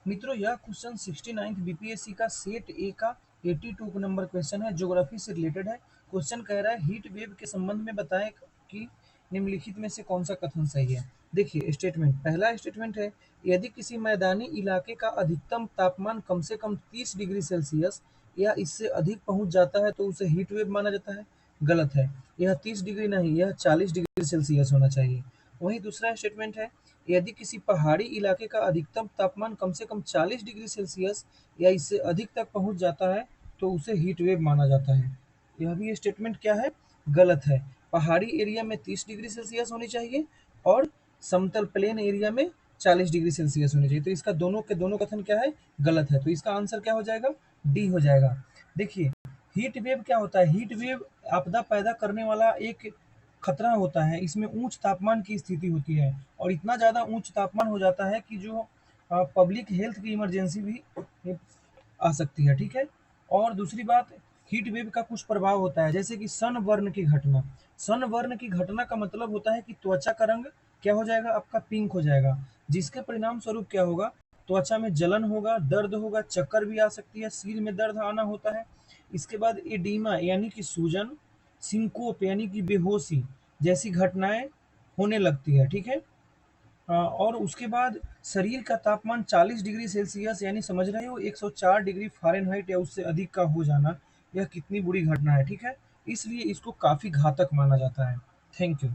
मित्रों यह question 69th BPSC का सेट ए का 82 नंबर क्वेश्चन है, ज्योग्राफी से रिलेटेड है। क्वेश्चन कह रहा है हीट वेव के संबंध में बताएं कि निम्नलिखित में से कौन सा कथन सही है। देखिए स्टेटमेंट, पहला स्टेटमेंट है यदि किसी मैदानी इलाके का अधिकतम तापमान कम से कम 30 डिग्री सेल्सियस या इससे अधिक पहुंच जाता है तो उसे हीट वेव माना जाता है। गलत है, यह 30 डिग्री नहीं, यह 40 डिग्री सेल्सियस होना चाहिए। वहीं दूसरा स्टेटमेंट है यदि किसी पहाड़ी इलाके का अधिकतम तापमान कम से कम 40 डिग्री सेल्सियस या इससे अधिक तक पहुंच जाता है तो उसे हीट वेव माना जाता है। यह भी स्टेटमेंट क्या है, गलत है। पहाड़ी एरिया में 30 डिग्री सेल्सियस होनी चाहिए और समतल प्लेन एरिया में 40 डिग्री सेल्सियस होनी चाहिए। तो इसका दोनों के दोनों कथन क्या है, गलत है। तो इसका आंसर क्या हो जाएगा, डी हो जाएगा। देखिए हीट वेव क्या होता है, हीट वेव आपदा पैदा करने वाला एक खतरा होता है। इसमें ऊंच तापमान की स्थिति होती है और इतना ज़्यादा ऊंच तापमान हो जाता है कि जो पब्लिक हेल्थ की इमरजेंसी भी आ सकती है। ठीक है, और दूसरी बात, हीट वेव का कुछ प्रभाव होता है जैसे कि सन बर्न की घटना। सन बर्न की घटना का मतलब होता है कि त्वचा का रंग क्या हो जाएगा, आपका पिंक हो जाएगा, जिसके परिणाम स्वरूप क्या होगा, त्वचा में जलन होगा, दर्द होगा, चक्कर भी आ सकती है, सिर में दर्द आना होता है। इसके बाद एडीमा यानी कि सूजन, सिंकोप यानी कि बेहोशी जैसी घटनाएं होने लगती है। ठीक है, और उसके बाद शरीर का तापमान 40 डिग्री सेल्सियस यानी समझ रहे हो 104 डिग्री फ़ारेनहाइट या उससे अधिक का हो जाना, यह कितनी बुरी घटना है। ठीक है, इसलिए इसको काफ़ी घातक माना जाता है। Thank you.